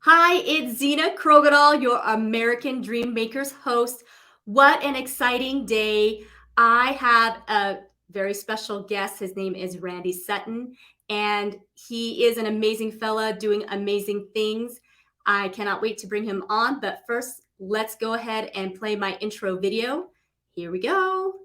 Hi, it's Zena Krogadal, your American Dream Makers host. What an exciting day. I have a very special guest. His name is Randy Sutton, and he is an amazing fella doing amazing things. I cannot wait to bring him on, but first, let's go ahead and play my intro video. Here we go.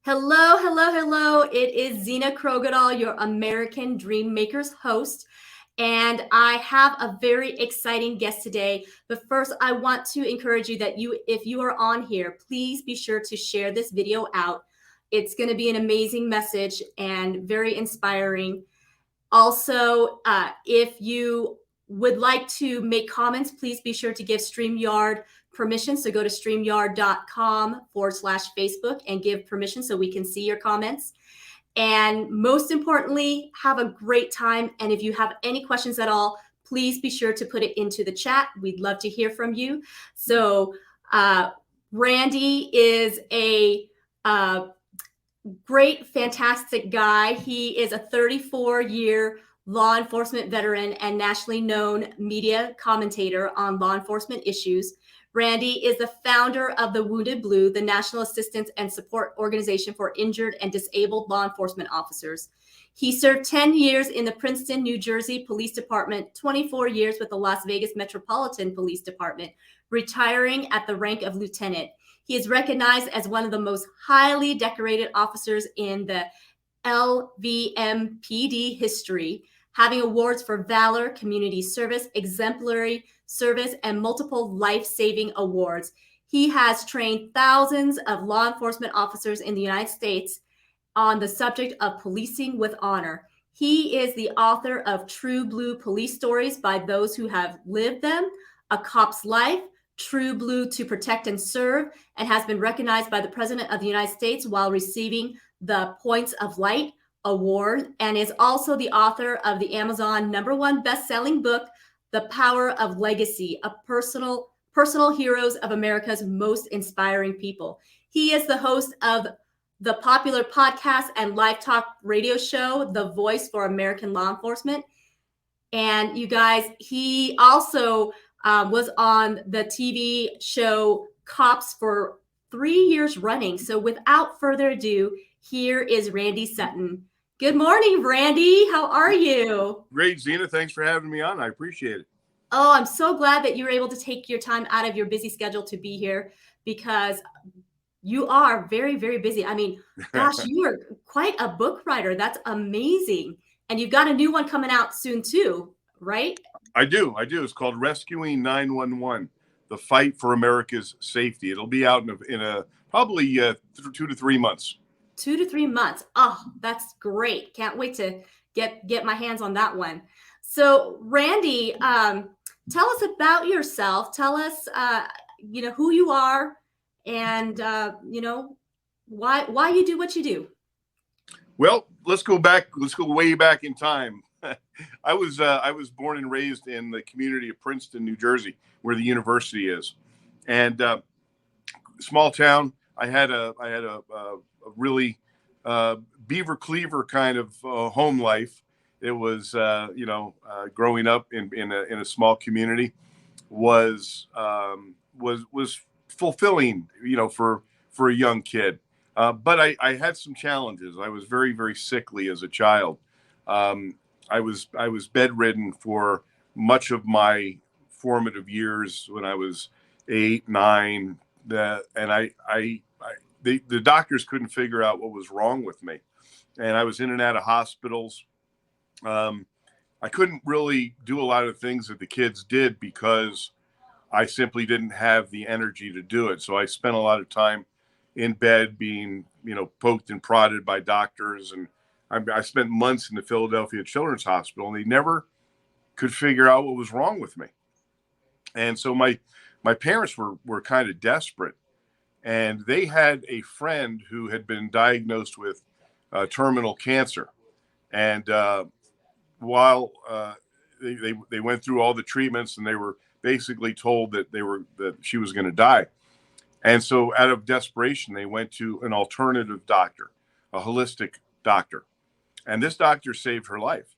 Hello, hello, hello. It is Zena Krogadal, your American Dream Makers host. And I have a very exciting guest today. But first, I want to encourage you that if you are on here, please be sure to share this video out. It's going to be an amazing message and very inspiring. Also, if you would like to make comments, please be sure to give StreamYard permission. So go to streamyard.com/Facebook and give permission so we can see your comments. And most importantly, have a great time. And if you have any questions at all, please be sure to put it into the chat. We'd love to hear from you. So Randy is a great, fantastic guy. He is a 34-year law enforcement veteran and nationally known media commentator on law enforcement issues. Randy is the founder of the Wounded Blue, the national assistance and support organization for injured and disabled law enforcement officers. He served 10 years in the Princeton, New Jersey Police Department, 24 years with the Las Vegas Metropolitan Police Department, retiring at the rank of lieutenant. He is recognized as one of the most highly decorated officers in the LVMPD history, having awards for valor, community service, exemplary service, and multiple life-saving awards. He has trained thousands of law enforcement officers in the United States on the subject of policing with honor. He is the author of True Blue Police Stories by Those Who Have Lived Them, A Cop's Life, True Blue to Protect and Serve, and has been recognized by the President of the United States while receiving the Points of Light Award, and is also the author of the Amazon #1 best-selling book, The Power of Legacy, a personal heroes of America's most inspiring people. He is the host of the popular podcast and live talk radio show, The Voice for American Law Enforcement. And you guys, he also was on the TV show Cops for 3 years running. So without further ado, here is Randy Sutton. Good morning, Randy. How are you? Great, Zena. Thanks for having me on. I appreciate it. Oh, I'm so glad that you were able to take your time out of your busy schedule to be here, because you are very, very busy. I mean, gosh, you are quite a book writer. That's amazing. And you've got a new one coming out soon too, right? I do. It's called Rescuing 911, The Fight for America's Safety. It'll be out in a probably 2 to 3 months. 2 to 3 months. Oh, that's great. Can't wait to get my hands on that one. So Randy, tell us about yourself. Tell us, who you are and, why you do what you do. Well, let's go way back in time. I was born and raised in the community of Princeton, New Jersey, where the university is, and small town. I had a really beaver cleaver kind of home life. It was growing up in a small community was fulfilling, for a young kid. But I had some challenges. I was very, very sickly as a child. I was bedridden for much of my formative years when I was 8, 9. The doctors couldn't figure out what was wrong with me, and I was in and out of hospitals. I couldn't really do a lot of things that the kids did because I simply didn't have the energy to do it. So I spent a lot of time in bed being, poked and prodded by doctors. And I spent months in the Philadelphia Children's Hospital, and they never could figure out what was wrong with me. And so my parents were kind of desperate, and they had a friend who had been diagnosed with terminal cancer. And while they went through all the treatments, and they were basically told that she was going to die. And so out of desperation, they went to an alternative doctor, a holistic doctor. And this doctor saved her life.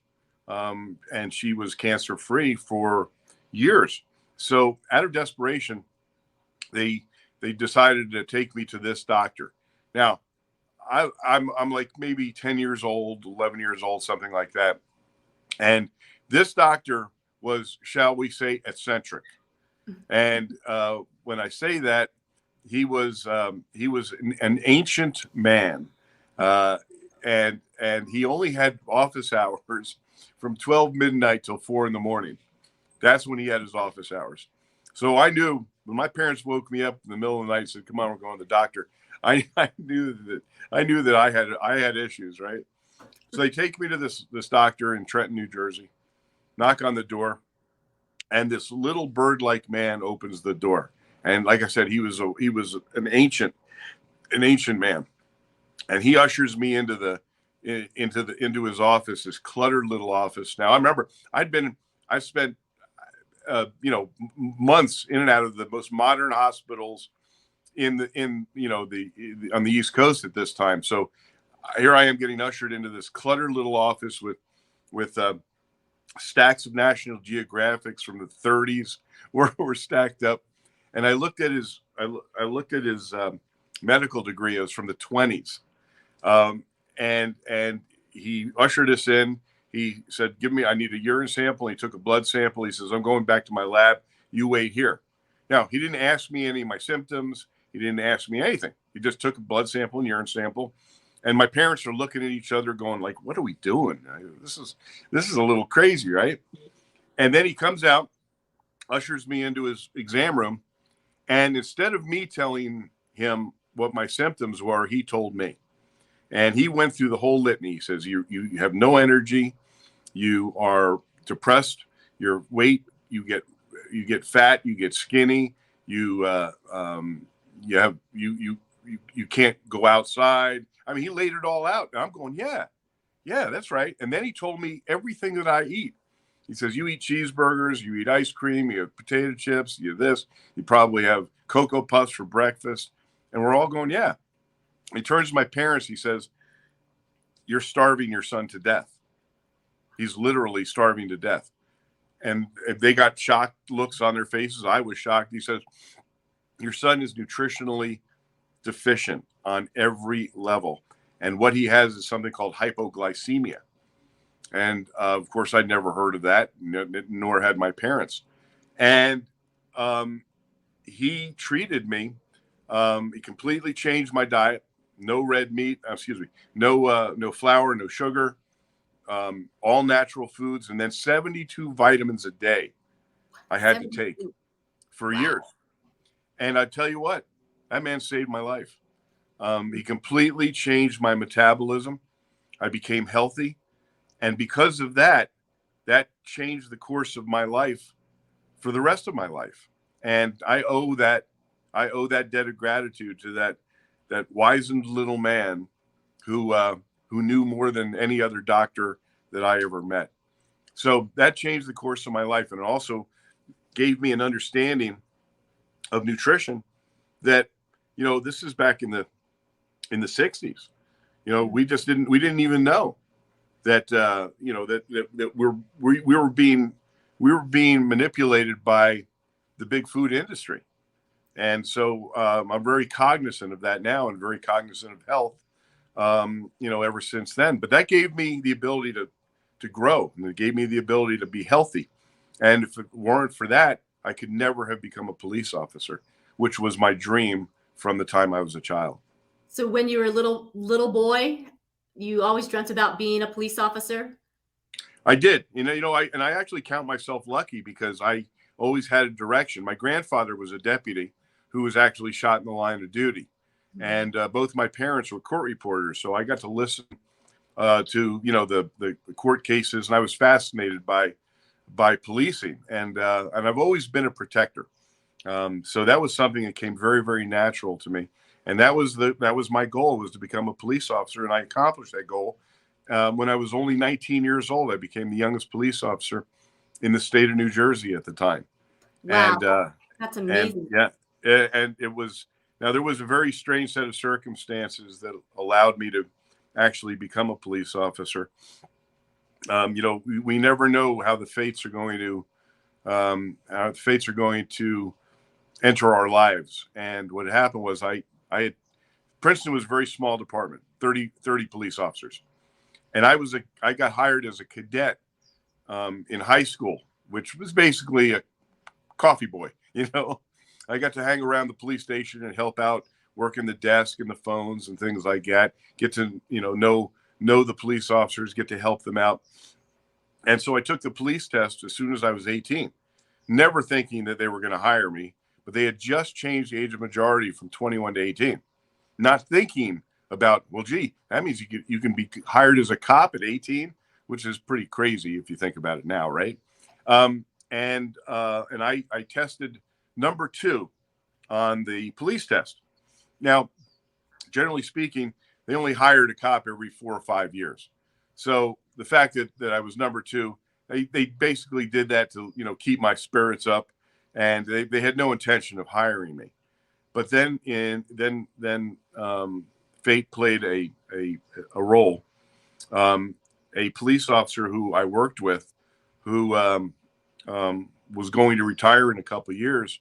And she was cancer free for years. So out of desperation, they decided to take me to this doctor. Now, I'm like maybe 10 years old, 11 years old, something like that. And this doctor was, shall we say, eccentric. And when I say that, he was an ancient man, and he only had office hours from 12 midnight till 4 in the morning. That's when he had his office hours. So I knew when my parents woke me up in the middle of the night and said, "Come on, we're going to the doctor." I knew that I had issues, right? So they take me to this doctor in Trenton, New Jersey. Knock on the door, and this little bird-like man opens the door. And like I said, he was an ancient man, and he ushers me into his office, this cluttered little office. Now I remember I spent months in and out of the most modern hospitals on the East Coast at this time. So here I am getting ushered into this cluttered little office with stacks of National Geographics from the 30s were stacked up. And I looked at his medical degree. It was from the 20s. And he ushered us in. He said, I need a urine sample. He took a blood sample. He says, "I'm going back to my lab. You wait here." Now, he didn't ask me any of my symptoms. He didn't ask me anything. He just took a blood sample and urine sample. And my parents are looking at each other going like, "What are we doing? This is a little crazy, right?" And then he comes out, ushers me into his exam room. And instead of me telling him what my symptoms were, he told me. And he went through the whole litany. He says, you have no energy. You are depressed. Your weight, you get fat. You get skinny. You can't go outside. I mean, he laid it all out. And I'm going, yeah, that's right. And then he told me everything that I eat. He says, you eat cheeseburgers, you eat ice cream, you have potato chips, you have this, you probably have Cocoa Puffs for breakfast. And we're all going, yeah. He turns to my parents. He says, "You're starving your son to death." He's literally starving to death. And they got shocked looks on their faces. I was shocked. He says, "Your son is nutritionally deficient on every level. And what he has is something called hypoglycemia." And of course, I'd never heard of that, nor had my parents. And he treated me. He completely changed my diet. No red meat. No flour, no sugar. All natural foods, and then 72 vitamins a day I had 72. To take for years. And I tell you what, that man saved my life. He completely changed my metabolism. I became healthy. And because of that changed the course of my life for the rest of my life. And I owe that debt of gratitude to that wizened little man who knew more than any other doctor that I ever met. So that changed the course of my life, and it also gave me an understanding of nutrition that, this is back in the 60s. We didn't even know that that we were being manipulated by the big food industry. And so I'm very cognizant of that now, and very cognizant of health, ever since then. But that gave me the ability to grow, and it gave me the ability to be healthy. And if it weren't for that, I could never have become a police officer, which was my dream from the time I was a child. So when you were a little boy, you always dreamt about being a police officer? I did. I actually count myself lucky, because I always had a direction. My grandfather was a deputy who was actually shot in the line of duty. And both my parents were court reporters. So I got to listen to, the court cases, and I was fascinated by policing. And I've always been a protector. So that was something that came very, very natural to me. And that was my goal, was to become a police officer. And I accomplished that goal when I was only 19 years old, I became the youngest police officer in the state of New Jersey at the time. Wow, And that's and amazing. yeah, and it was, now there was a very strange set of circumstances that allowed me to actually become a police officer. We never know how the fates are going to enter our lives. And what happened was I had, Princeton was a very small department, 30 police officers. And I got hired as a cadet in high school, which was basically a coffee boy. I got to hang around the police station and help out, working the desk and the phones and things like that. Get to know the police officers, get to help them out. And so I took the police test as soon as I was 18, never thinking that they were going to hire me. But they had just changed the age of majority from 21 to 18, not thinking about, well, gee, that means you can be hired as a cop at 18, which is pretty crazy if you think about it now, right? And I tested number 2 on the police test. Now, generally speaking, they only hired a cop every 4 or 5 years. So the fact that I was number 2, they basically did that to keep my spirits up, and they had no intention of hiring me. But then fate played a role. A police officer who I worked with, who was going to retire in a couple of years,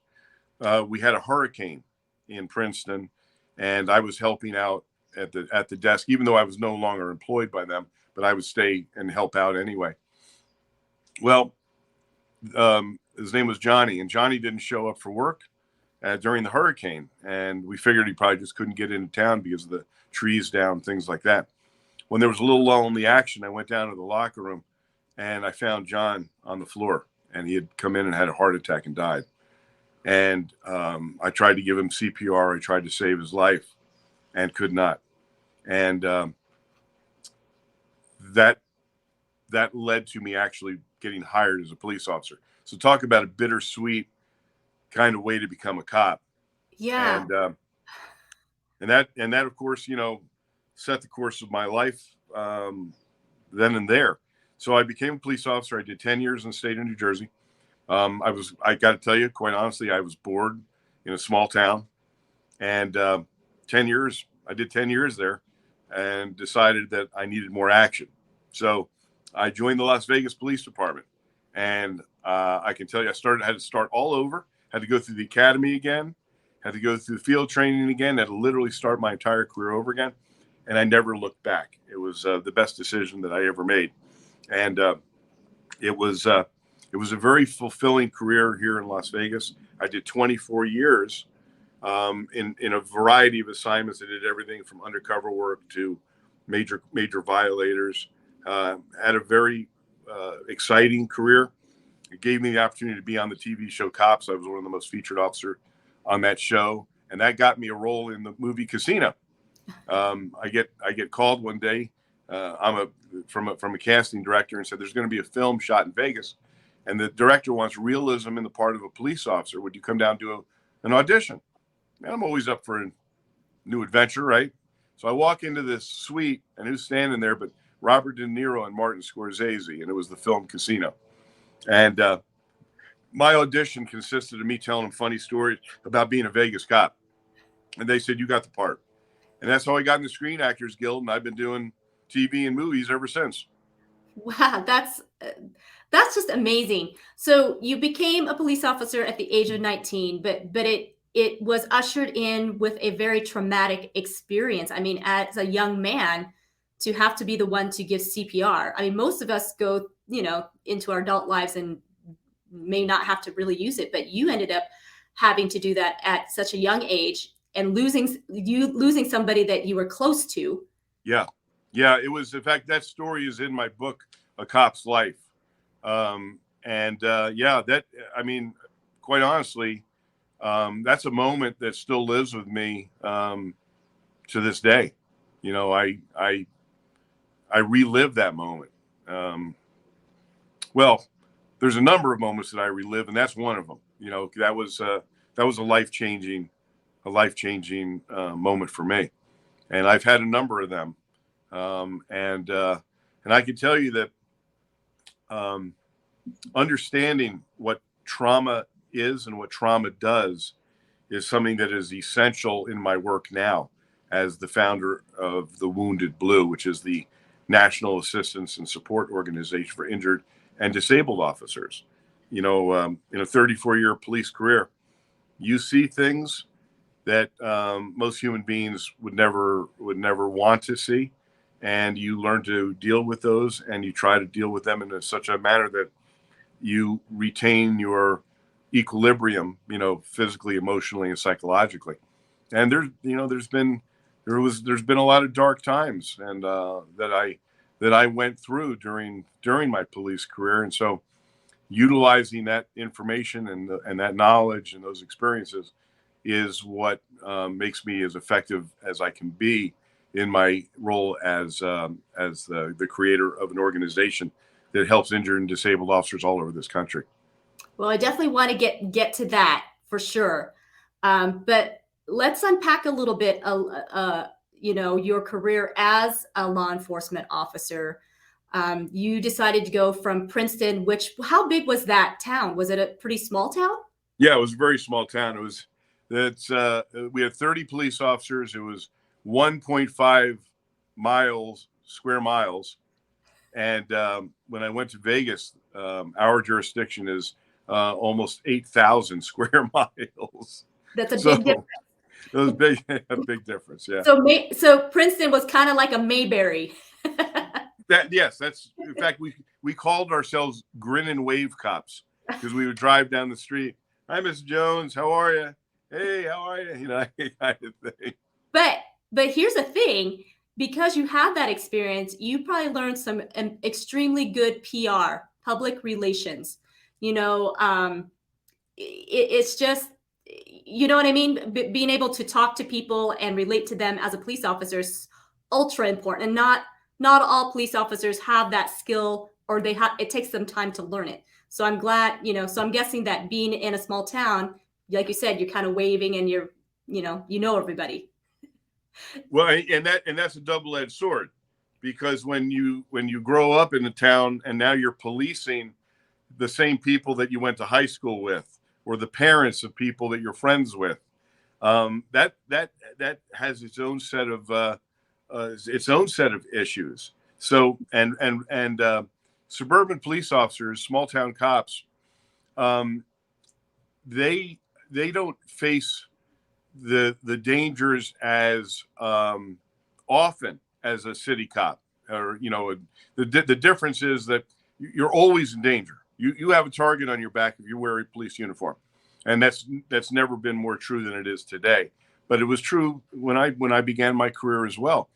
we had a hurricane in Princeton, and I was helping out at the desk, even though I was no longer employed by them, but I would stay and help out anyway. Well, his name was Johnny, and Johnny didn't show up for work during the hurricane, and we figured he probably just couldn't get into town because of the trees down, things like that. When there was a little lull in the action, I went down to the locker room, and I found John on the floor, and he had come in and had a heart attack and died. And I tried to give him CPR. I tried to save his life and could not. And that led to me actually getting hired as a police officer. So talk about a bittersweet kind of way to become a cop. Yeah. And that of course, set the course of my life then and there. So I became a police officer. I did 10 years in the state of New Jersey. I got to tell you, quite honestly, I was bored in a small town, and 10 years, I did 10 years there and decided that I needed more action. So I joined the Las Vegas Police Department, and I can tell you, had to start all over, had to go through the academy again, had to go through field training again, had to literally start my entire career over again. And I never looked back. It was the best decision that I ever made. And it was a very fulfilling career here in Las Vegas. I did 24 years in a variety of assignments. I did everything from undercover work to major violators. Had a very exciting career. It gave me the opportunity to be on the TV show Cops. I was one of the most featured officer on that show, and that got me a role in the movie Casino. I get called one day. From a casting director, and said there's going to be a film shot in Vegas, and the director wants realism in the part of a police officer. Would you come down to an audition? And I'm always up for a new adventure, right? So I walk into this suite, and who's standing there but Robert De Niro and Martin Scorsese, and it was the film Casino. And my audition consisted of me telling them funny stories about being a Vegas cop, and they said, "You got the part." And that's how I got in the Screen Actors Guild, and I've been doing TV and movies ever since. Wow, that's just amazing. So you became a police officer at the age of 19, but it was ushered in with a very traumatic experience. I mean, as a young man, to have to be the one to give CPR. I mean, most of us go, into our adult lives and may not have to really use it, but you ended up having to do that at such a young age and losing somebody that you were close to. Yeah. It was, in fact, that story is in my book, A Cop's Life. Quite honestly, that's a moment that still lives with me to this day. I relive that moment. Well, there's a number of moments that I relive, and that's one of them. That was a life-changing moment for me, and I've had a number of them. And I can tell you that um, understanding what trauma is and what trauma does is something that is essential in my work now as the founder of the Wounded Blue, which is the National Assistance and Support Organization for Injured and Disabled Officers. In a 34-year police career, you see things that most human beings would never want to see, and you learn to deal with those, and you try to deal with them in such a manner that you retain your equilibrium, physically, emotionally, and psychologically. And there's been a lot of dark times, and that I went through during my police career, and so utilizing that information and that knowledge and those experiences is what makes me as effective as I can be in my role as the creator of an organization that helps injured and disabled officers all over this country. Well, I definitely want to get to that for sure. But let's unpack a little bit. Your career as a law enforcement officer. You decided to go from Princeton. How big was that town? Was it a pretty small town? Yeah, it was a very small town. We had 30 police officers. It was 1.5 square miles. And when I went to Vegas, our jurisdiction is almost 8,000 square miles. That's a big difference. It was a big difference. Yeah. So Princeton was kind of like a Mayberry. That's in fact we called ourselves grin and wave cops because we would drive down the street. Hi, Miss Jones. How are you? Hey, how are you? Kind of thing. But here's the thing. Because you had that experience, you probably learned some extremely good PR, public relations. It's just, you know what I mean? Being able to talk to people and relate to them as a police officer is ultra important. And not all police officers have that skill, or it takes them time to learn it. So I'm glad, so I'm guessing that being in a small town, like you said, you're kind of waving and you're, everybody. Well, and that's a double-edged sword, because when you grow up in a town and now you're policing the same people that you went to high school with, or the parents of people that you're friends with, that has its own set of issues. So and suburban police officers, small town cops, they don't face the dangers as often as a city cop, or the difference is that you're always in danger. You have a target on your back if you wear a police uniform, and that's never been more true than it is today. But it was true when I began my career as well.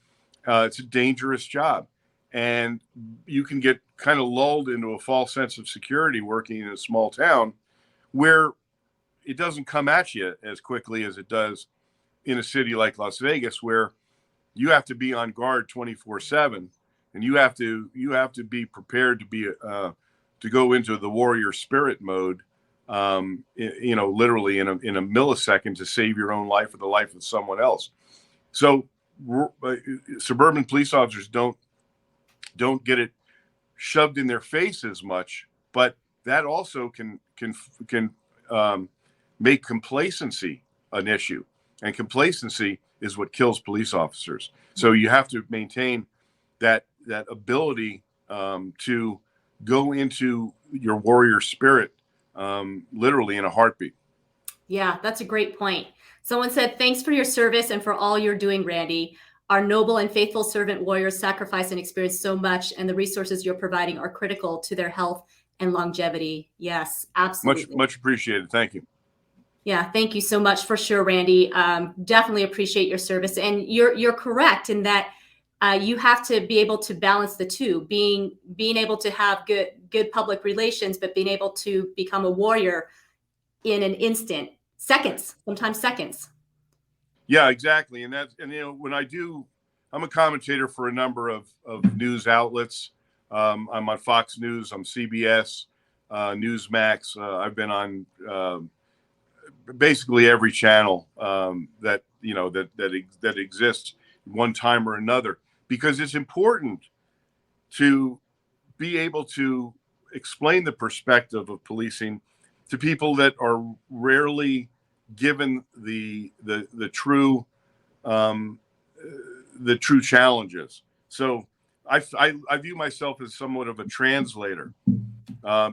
It's a dangerous job, and you can get kind of lulled into a false sense of security working in a small town where it doesn't come at you as quickly as it does in a city like Las Vegas, where you have to be on guard 24/7, and you have to be prepared to go into the warrior spirit mode, literally in a millisecond, to save your own life or the life of someone else. So suburban police officers don't get it shoved in their face as much, but that also can make complacency an issue, and complacency is what kills police officers. So you have to maintain that ability to go into your warrior spirit, literally in a heartbeat. Yeah, that's a great point. Someone said, "Thanks for your service and for all you're doing, Randy. Our noble and faithful servant warriors sacrifice and experience so much, and the resources you're providing are critical to their health and longevity." Yes, absolutely. Much appreciated. Thank you. Yeah, thank you so much for sure, Randy. Definitely appreciate your service, and you're correct in that you have to be able to balance the two, being able to have good public relations, but being able to become a warrior in an instant, sometimes seconds. Yeah, exactly. And I'm a commentator for a number of news outlets. I'm on Fox News, I'm CBS, Newsmax. I've been on basically every channel that exists one time or another, because it's important to be able to explain the perspective of policing to people that are rarely given the true the true challenges. So I view myself as somewhat of a translator,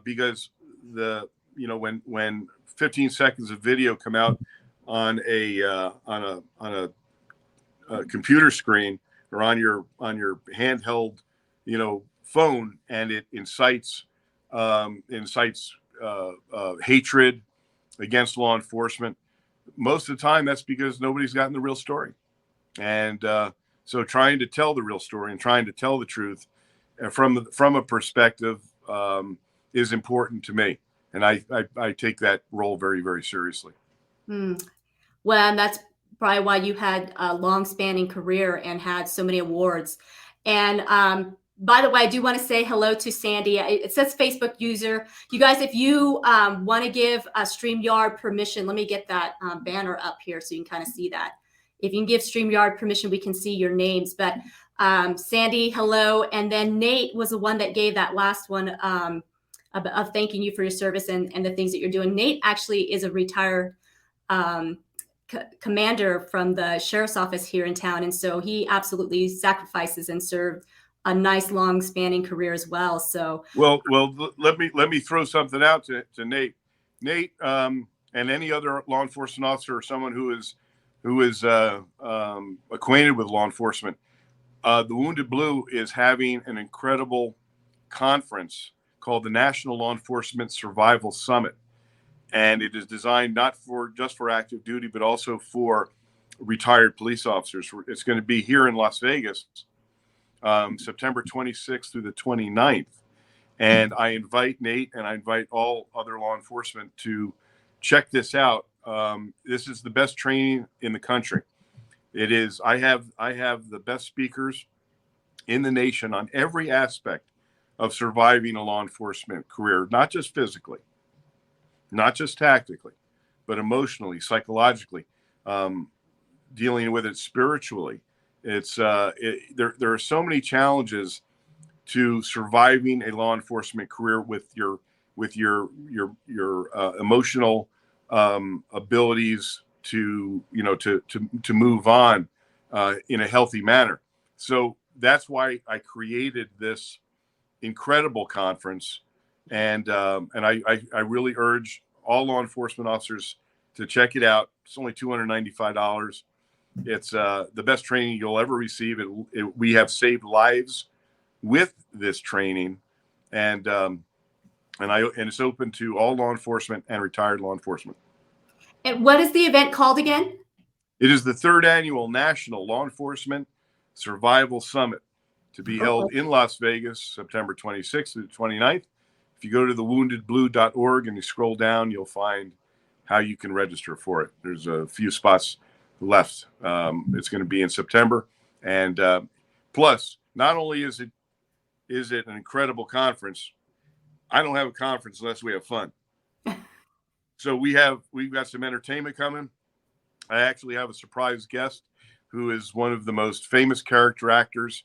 because when 15 seconds of video come out on a computer screen or on your handheld phone, and it incites hatred against law enforcement, most of the time that's because nobody's gotten the real story. And so trying to tell the real story and trying to tell the truth from a perspective is important to me. And I take that role very, very seriously. Well, and that's probably why you had a long spanning career and had so many awards. And by the way, I do want to say hello to Sandy. It says Facebook user. You guys, if you want to give a StreamYard permission, let me get that banner up here so you can kind of see that. If you can give StreamYard permission, we can see your names. But Sandy, hello. And then Nate was the one that gave that last one of thanking you for your service and the things that you're doing. Nate actually is a retired commander from the sheriff's office here in town. And so he absolutely sacrifices and served a nice long spanning career as well. So well, let me throw something out to Nate. Nate, and any other law enforcement officer or someone who is acquainted with law enforcement, the Wounded Blue is having an incredible conference called the National Law Enforcement Survival Summit. And it is designed not just for active duty, but also for retired police officers. It's going to be here in Las Vegas, September 26th through the 29th. And I invite Nate and I invite all other law enforcement to check this out. This is the best training in the country. It is. I have the best speakers in the nation on every aspect of surviving a law enforcement career, not just physically, not just tactically, but emotionally, psychologically, dealing with it spiritually. It's there are so many challenges to surviving a law enforcement career with your emotional abilities to move on in a healthy manner. So that's why I created this incredible conference. And I really urge all law enforcement officers to check it out. It's only $295. It's the best training you'll ever receive. We have saved lives with this training, and it's open to all law enforcement and retired law enforcement. And what is the event called again? It is the 3rd annual National Law Enforcement Survival Summit, to be held in Las Vegas, September 26th to the 29th. If you go to thewoundedblue.org and you scroll down, you'll find how you can register for it. There's a few spots left. It's going to be in September. And plus, not only is it an incredible conference, I don't have a conference unless we have fun. So we've got some entertainment coming. I actually have a surprise guest who is one of the most famous character actors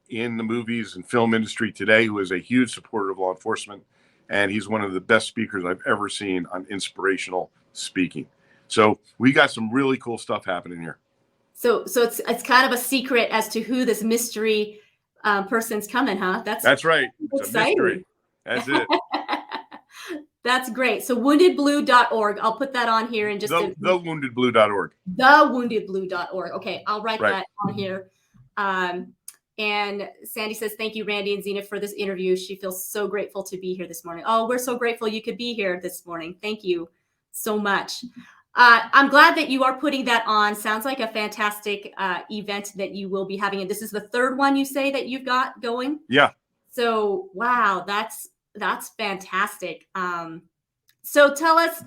in the movies and film industry today, who is a huge supporter of law enforcement. And he's one of the best speakers I've ever seen on inspirational speaking. So we got some really cool stuff happening here. So it's kind of a secret as to who this mystery person's coming, huh? That's right. It's exciting. A mystery. That's it. That's great. So woundedblue.org. I'll put that on here in just thewoundedblue.org. Thewoundedblue.org. Okay, I'll write that on here. And Sandy says, thank you, Randy and Zena, for this interview. She feels so grateful to be here this morning. Oh, we're so grateful you could be here this morning. Thank you so much. I'm glad that you are putting that on. Sounds like a fantastic event that you will be having. And this is the 3rd one you say that you've got going? Yeah. So, wow, that's fantastic. So tell us,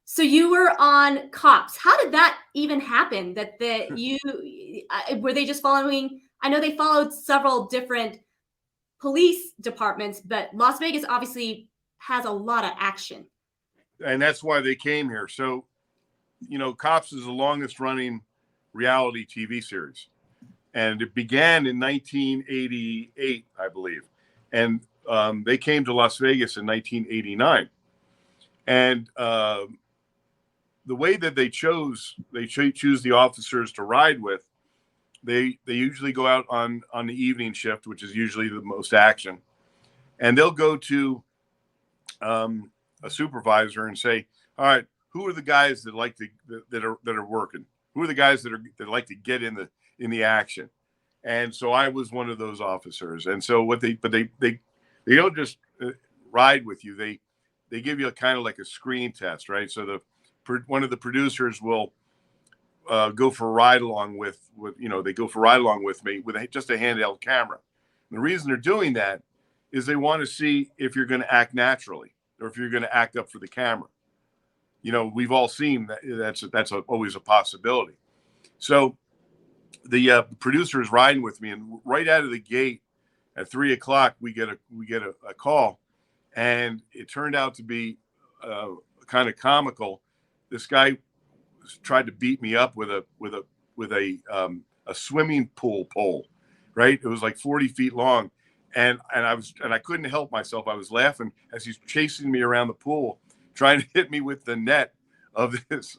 so you were on Cops. How did that even happen? Were they just following? I know they followed several different police departments, but Las Vegas obviously has a lot of action. And that's why they came here. So, Cops is the longest running reality TV series. And it began in 1988, I believe. and they came to Las Vegas in 1989. And the way that they choose the officers to ride with, they usually go out on the evening shift, which is usually the most action, and they'll go to a supervisor and say, "All right, who are the guys that like to that are working? Who are the guys that like to get in the action?" And so I was one of those officers. And so they don't just ride with you. They give you a kind of like a screen test, right? So one of the producers will go for a ride along with they go for a ride along with me with just a handheld camera. And the reason they're doing that is they want to see if you're going to act naturally or if you're going to act up for the camera. We've all seen that's always a possibility. So the producer is riding with me, and right out of the gate at 3:00 we get a call, and it turned out to be kind of comical. This guy tried to beat me up with a swimming pool pole, right? It was like 40 feet long, and I couldn't help myself. I was laughing as he's chasing me around the pool, trying to hit me with the net of this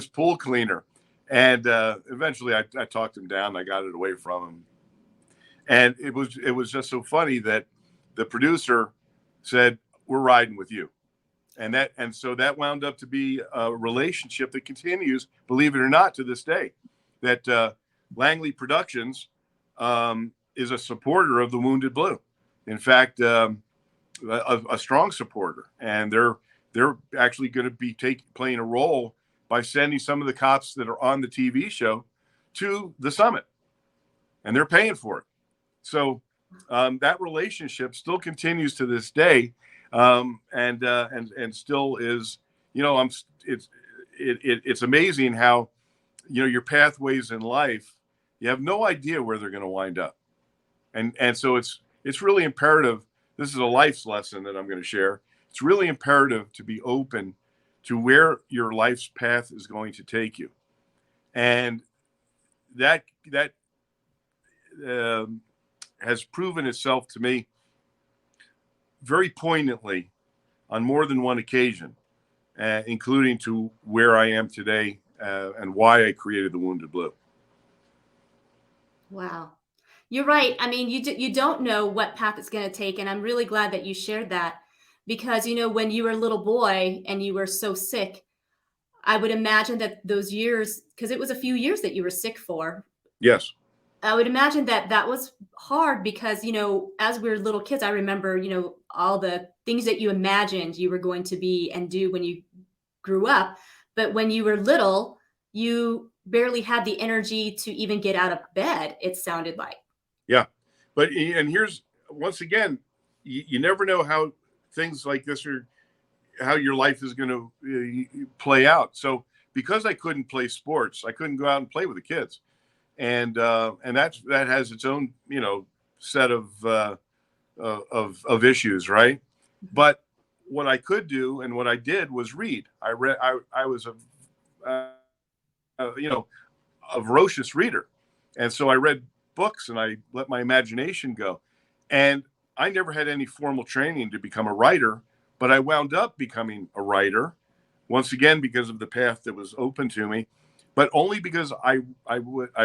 pool cleaner. And eventually I talked him down. I got it away from him. And it was just so funny that the producer said, "We're riding with you." And so that wound up to be a relationship that continues, believe it or not, to this day. That Langley Productions is a supporter of the Wounded Blue. In fact, a strong supporter, and they're actually going to be playing a role by sending some of the cops that are on the TV show to the summit, and they're paying for it. So that relationship still continues to this day, and still is. It's amazing how your pathways in life, you have no idea where they're going to wind up, and so it's really imperative. This is a life's lesson that I'm going to share. It's really imperative to be open to where your life's path is going to take you, and that has proven itself to me very poignantly on more than one occasion, including to where I am today and why I created the Wounded Blue. Wow. You're right. I mean, you don't know what path it's going to take, and I'm really glad that you shared that because when you were a little boy and you were so sick, I would imagine that those years, because it was a few years that you were sick for. Yes. I would imagine that was hard because, as we were little kids, I remember, all the things that you imagined you were going to be and do when you grew up. But when you were little, you barely had the energy to even get out of bed, it sounded like. Yeah. And here's, once again, you never know how things like this are, how your life is going to play out. So because I couldn't play sports, I couldn't go out and play with the kids. And that has its own, set of issues, right? But what I could do and what I did was read. I read. I was a ferocious reader, and so I read books and I let my imagination go. And I never had any formal training to become a writer, but I wound up becoming a writer once again because of the path that was open to me. But only because I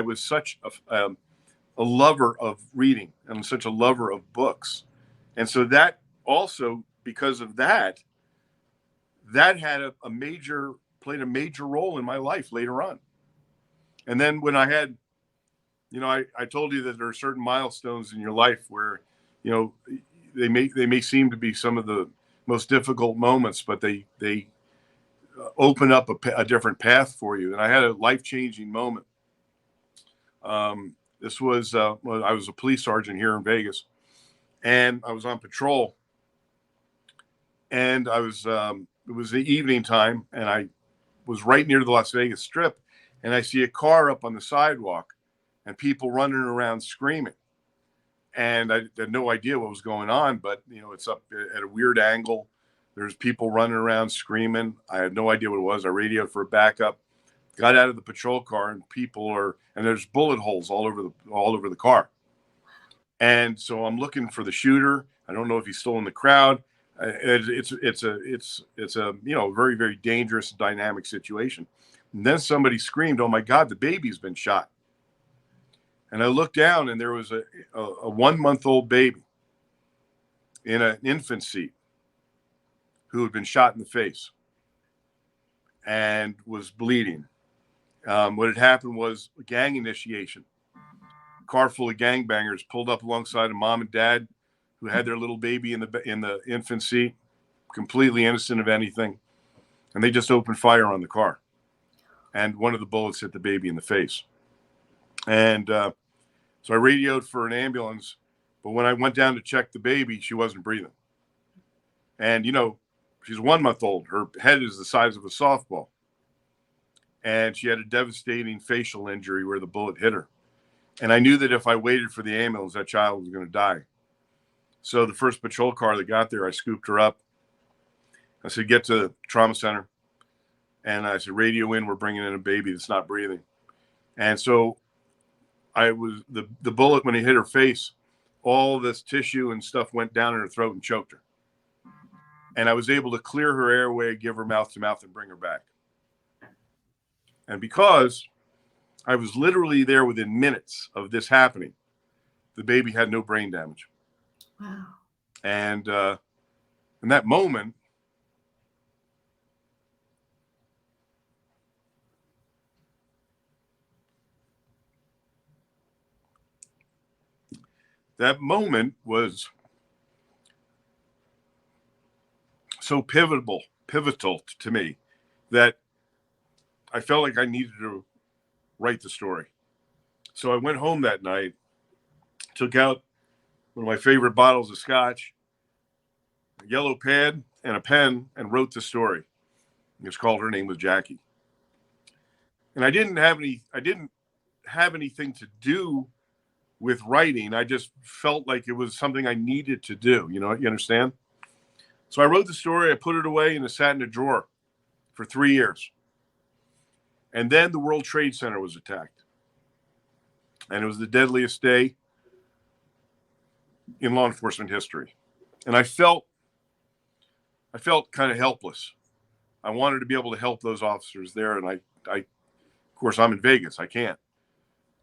was such a lover of reading and such a lover of books. And so that also, because of that had played a major role in my life later on. And then when I had, I told you that there are certain milestones in your life where, they may seem to be some of the most difficult moments, but they open up a different path for you. And I had a life-changing moment. This was I was a police sergeant here in Vegas, and I was on patrol, and it was the evening time, and I was right near the Las Vegas Strip, and I see a car up on the sidewalk and people running around screaming. And I had no idea what was going on, but it's up at a weird angle. There's people running around screaming. I had no idea what it was. I radioed for a backup, got out of the patrol car, and there's bullet holes all over the car. And so I'm looking for the shooter. I don't know if he's still in the crowd. It's a very, very dangerous, dynamic situation. And then somebody screamed, "Oh my God, the baby's been shot!" And I looked down, and there was a 1-month-old baby in an infant seat who had been shot in the face and was bleeding. What had happened was a gang initiation. A car full of gangbangers pulled up alongside a mom and dad who had their little baby in the infant seat, completely innocent of anything, and they just opened fire on the car. And one of the bullets hit the baby in the face. And so I radioed for an ambulance, but when I went down to check the baby, she wasn't breathing. And she's 1 month old. Her head is the size of a softball. And she had a devastating facial injury where the bullet hit her. And I knew that if I waited for the ambulance, that child was going to die. So the first patrol car that got there, I scooped her up. I said, "Get to the trauma center." And I said, "Radio in, we're bringing in a baby that's not breathing." And so the bullet, when it hit her face, all this tissue and stuff went down in her throat and choked her. And I was able to clear her airway, give her mouth to mouth, and bring her back. And because I was literally there within minutes of this happening, the baby had no brain damage. Wow. And in that moment, was so pivotal to me that I felt like I needed to write the story. So I went home that night, took out one of my favorite bottles of scotch, a yellow pad and a pen, and wrote the story. It's called Her Name Was Jackie. And I didn't have anything to do with writing. I just felt like it was something I needed to do. You understand? So I wrote the story, I put it away, and it sat in a drawer for 3 years. And then the World Trade Center was attacked. And it was the deadliest day in law enforcement history. And I felt kind of helpless. I wanted to be able to help those officers there. And I of course, I'm in Vegas. I can't.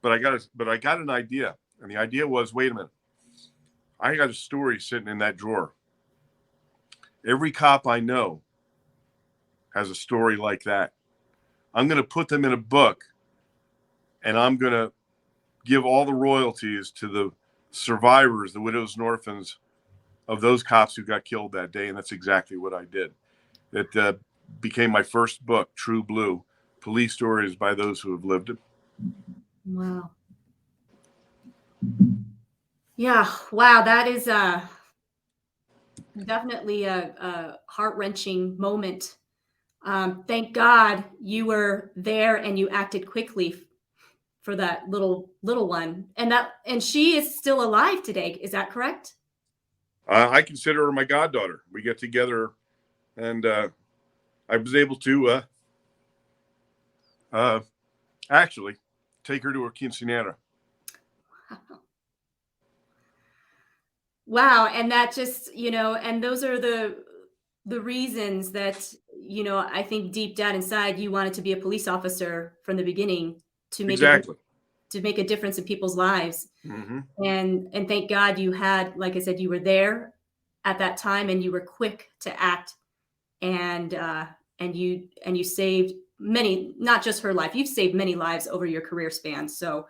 But I got an idea. And the idea was, wait a minute. I got a story sitting in that drawer. Every cop I know has a story like that. I'm going to put them in a book, and I'm going to give all the royalties to the survivors, the widows and orphans of those cops who got killed that day. And that's exactly what I did. It became my first book, True Blue, Police Stories by Those Who Have Lived It. Wow. Yeah. Wow. That is definitely a heart-wrenching moment. Thank God you were there and you acted quickly for that little one. And she is still alive today. Is that correct? I consider her my goddaughter. We get together, and I was able to actually take her to her quinceanera. Wow. And that just, and those are the reasons that, I think deep down inside you wanted to be a police officer from the beginning to make Exactly. to make a difference in people's lives. Mm-hmm. And thank God you had, like I said, you were there at that time and you were quick to act, and you saved many, not just her life, you've saved many lives over your career span. So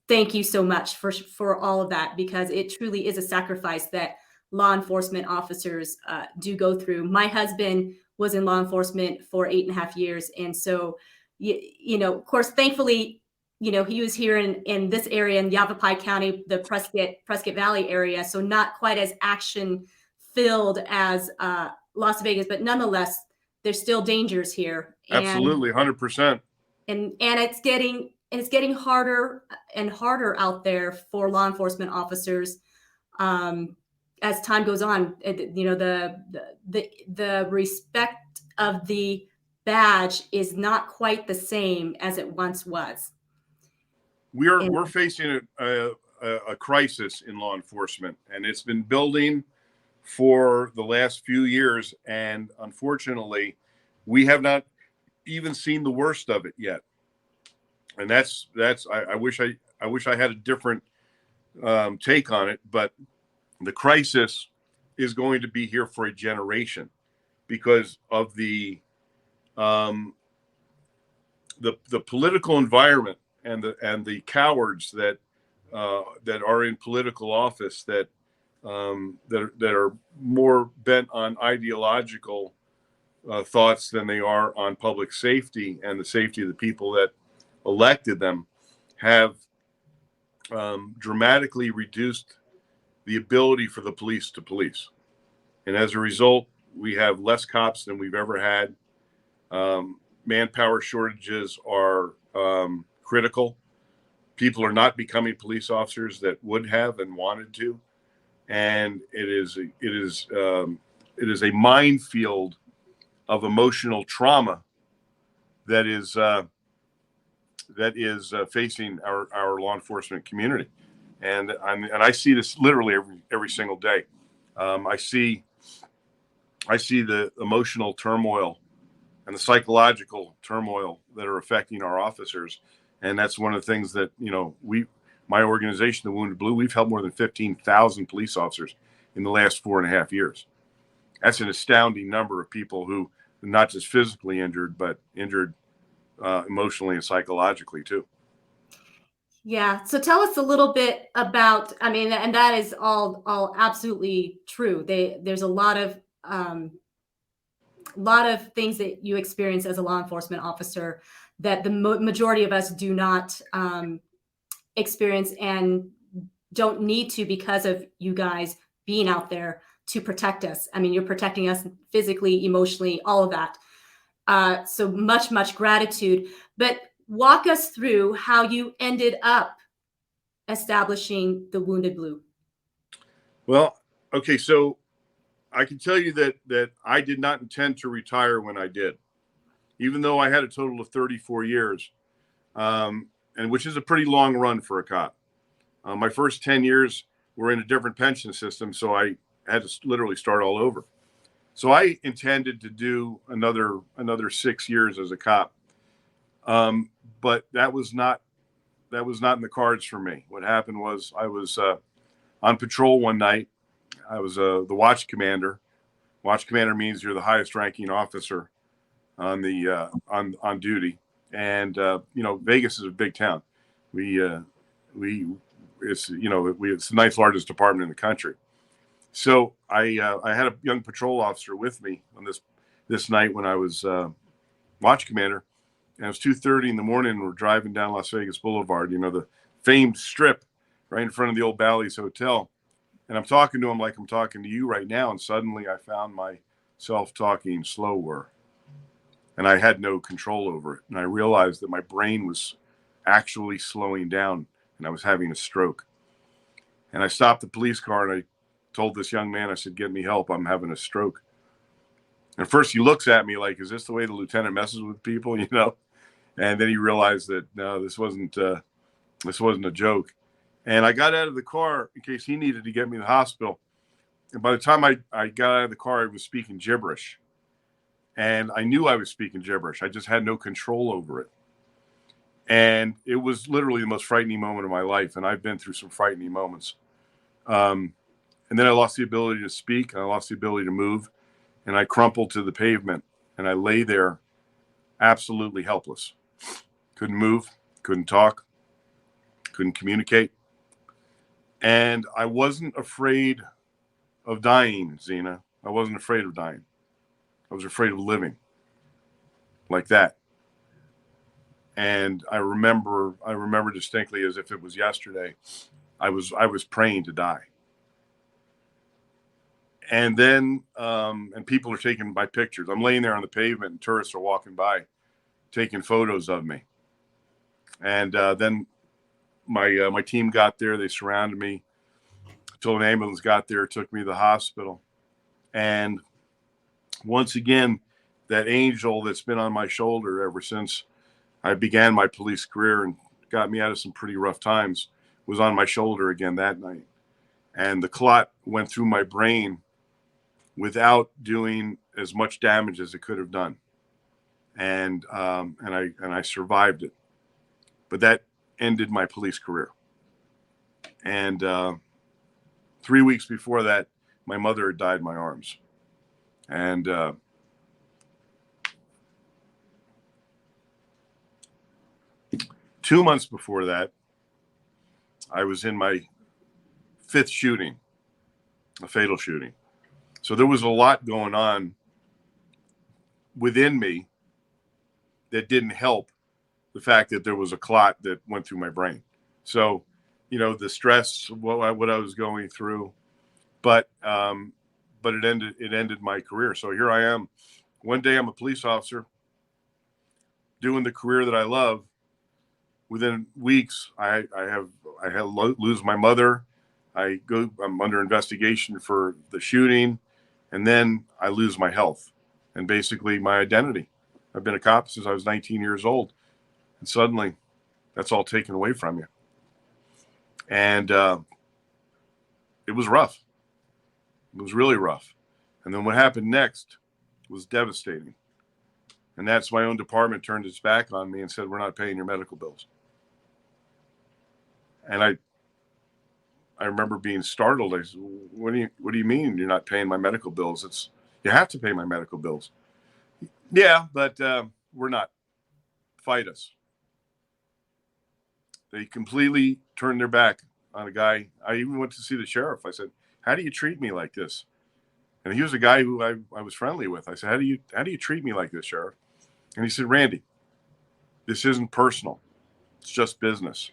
thank you so much for all of that, because it truly is a sacrifice that law enforcement officers do go through. My husband was in law enforcement for 8.5 years. And so, of course, thankfully, he was here in this area in Yavapai County, the Prescott Valley area. So not quite as action filled as Las Vegas, but nonetheless, there's still dangers here. Absolutely. 100%. And it's getting harder and harder out there for law enforcement officers as time goes on. The respect of the badge is not quite the same as it once was. We're facing a a crisis in law enforcement, and it's been building for the last few years. And unfortunately, we have not even seen the worst of it yet. And I wish I had a different take on it, but the crisis is going to be here for a generation because of um, the political environment and the cowards that are in political office that are more bent on ideological thoughts than they are on public safety and the safety of the people that elected them have dramatically reduced the ability for the police to police. And as a result, we have less cops than we've ever had. Manpower shortages are critical. People are not becoming police officers that would have and wanted to, and it is a minefield of emotional trauma that is facing our law enforcement community, and I see this literally every single day. I see the emotional turmoil and the psychological turmoil that are affecting our officers. And that's one of the things that, my organization, the Wounded Blue, we've helped more than 15,000 police officers in the last 4.5 years. That's an astounding number of people who are not just physically injured, but injured emotionally and psychologically too. Yeah. So tell us a little bit about, I mean, and that is all absolutely true. There's lot of things that you experience as a law enforcement officer that the majority of us do not experience and don't need to because of you guys being out there to protect us. I mean, you're protecting us physically, emotionally, all of that. So much gratitude. But walk us through how you ended up establishing the Wounded Blue. Well, okay, so I can tell you that I did not intend to retire when I did, even though I had a total of 34 years, and which is a pretty long run for a cop. My first 10 years were in a different pension system, so I had to literally start all over. So I intended to do another 6 years as a cop, but that was not in the cards for me. What happened was I was on patrol one night. I was the watch commander. Watch commander means you're the highest ranking officer on the on duty. And Vegas is a big town. It's the ninth largest department in the country. So I had a young patrol officer with me on this night when I was watch commander, and it was 2:30 in the morning. And we're driving down Las Vegas Boulevard, the famed strip right in front of the old Bally's Hotel. And I'm talking to him like I'm talking to you right now. And suddenly I found myself talking slower, and I had no control over it. And I realized that my brain was actually slowing down and I was having a stroke. And I stopped the police car and I told this young man, I said, "Get me help. I'm having a stroke." And first he looks at me like, "Is this the way the lieutenant messes with people?" And then he realized that no, this wasn't a joke. And I got out of the car in case he needed to get me to the hospital. And by the time I got out of the car, I was speaking gibberish. And I knew I was speaking gibberish. I just had no control over it. And it was literally the most frightening moment of my life. And I've been through some frightening moments. And then I lost the ability to speak. And I lost the ability to move. And I crumpled to the pavement. And I lay there absolutely helpless. Couldn't move. Couldn't talk. Couldn't communicate. And I wasn't afraid of dying, Zena. I wasn't afraid of dying. I was afraid of living like that. And I remember distinctly as if it was yesterday, I was praying to die. And then, and people are taking my pictures. I'm laying there on the pavement and tourists are walking by, taking photos of me. And then my team got there. They surrounded me until an ambulance got there, took me to the hospital. And once again, that angel that's been on my shoulder ever since I began my police career and got me out of some pretty rough times was on my shoulder again that night. And the clot went through my brain without doing as much damage as it could have done. And I survived it. But that ended my police career. And 3 weeks before that, my mother had died in my arms. And 2 months before that, I was in my 5th shooting, a fatal shooting. So there was a lot going on within me that didn't help the fact that there was a clot that went through my brain. So, the stress, what I was going through, but it ended my career. So here I am. One day I'm a police officer doing the career that I love. Within weeks, I lose my mother. I'm under investigation for the shooting, and then I lose my health and basically my identity. I've been a cop since I was 19 years old, and suddenly that's all taken away from you. And it was rough. It was really rough. And then what happened next was devastating. And that's my own department turned its back on me and said, "We're not paying your medical bills." And I remember being startled. I said, what do you mean you're not paying my medical bills? You have to pay my medical bills. Yeah, but we're not. Fight us. They completely turned their back on a guy. I even went to see the sheriff. I said, "How do you treat me like this?" And he was a guy who I was friendly with. I said, how do you treat me like this, Sheriff? And he said, "Randy, this isn't personal. It's just business."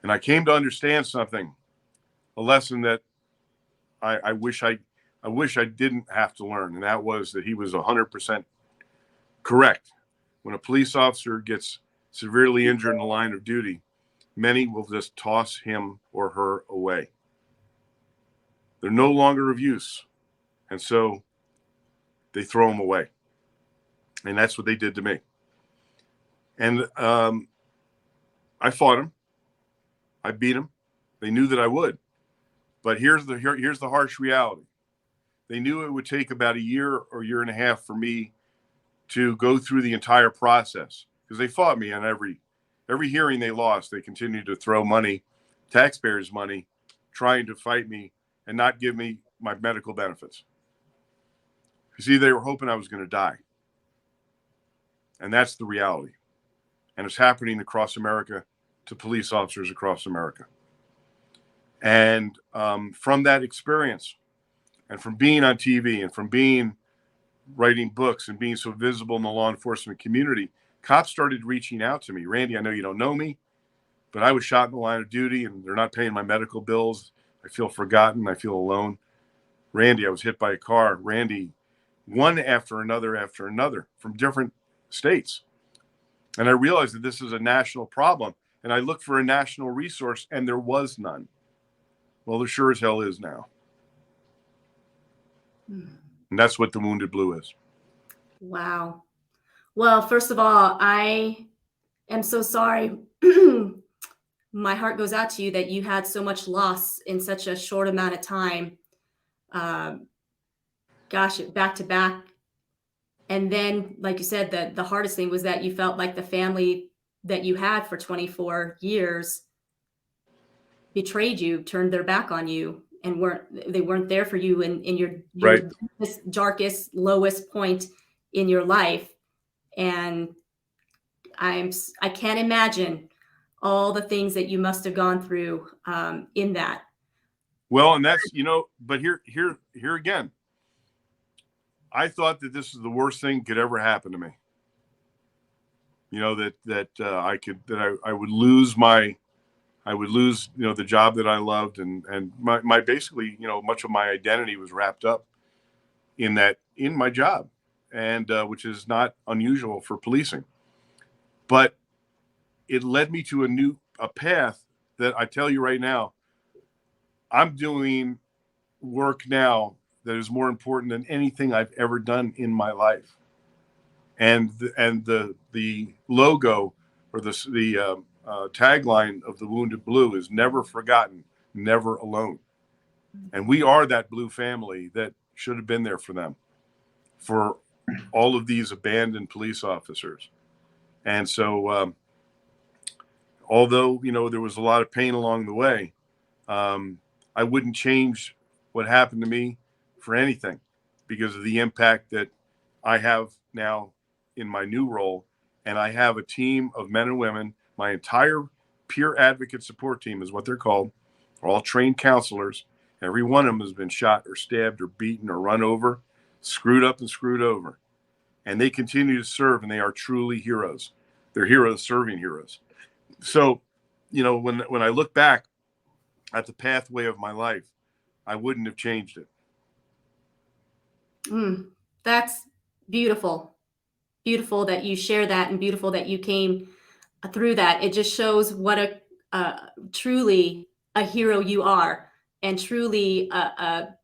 And I came to understand something, a lesson that I wish I didn't have to learn. And that was that he was 100% correct. When a police officer gets severely injured in the line of duty, many will just toss him or her away. They're no longer of use. And so they throw him away. And that's what they did to me. And I fought him. I beat him. They knew that I would. But here's the harsh reality. They knew it would take about a year or year and a half for me to go through the entire process, because they fought me on every hearing they lost. They continued to throw money, taxpayers' money, trying to fight me and not give me my medical benefits. You see, they were hoping I was going to die. And that's the reality. And it's happening across America to police officers across America. And from that experience, and from being on TV, and from writing books and being so visible in the law enforcement community, cops started reaching out to me. "Randy, I know you don't know me, but I was shot in the line of duty and they're not paying my medical bills. I feel forgotten. I feel alone. Randy, I was hit by a car. Randy," one after another from different states. And I realized that this is a national problem. And I looked for a national resource, and there was none. Well, there sure as hell is now. And that's what the Wounded Blue is. Wow. Well, first of all, I am so sorry. My heart goes out to you that you had so much loss in such a short amount of time. Gosh, back to back. And then, like you said, the hardest thing was that you felt like the family that you had for 24 years betrayed you, turned their back on you, and weren't there for you in your Right. darkest, lowest point in your life. And I can't imagine all the things that you must have gone through in that. Well, and that's, but here again, I thought that this is the worst thing could ever happen to me. I would lose the job that I loved, and my basically, much of my identity was wrapped up in my job, and which is not unusual for policing. But it led me to a path that I tell you right now, I'm doing work now that is more important than anything I've ever done in my life. And the logo, or the tagline of the Wounded Blue is never forgotten, never alone. And we are that blue family that should have been there for them, for all of these abandoned police officers. And so, although, there was a lot of pain along the way, I wouldn't change what happened to me for anything because of the impact that I have now in my new role. And I have a team of men and women. My entire peer advocate support team is what they're called. They're all trained counselors. Every one of them has been shot or stabbed or beaten or run over, screwed up and screwed over. And they continue to serve, and they are truly heroes. They're heroes serving heroes. So, when I look back at the pathway of my life, I wouldn't have changed it. That's beautiful. Beautiful that you share that, and beautiful that you came through that. It just shows what a truly a hero you are, and truly that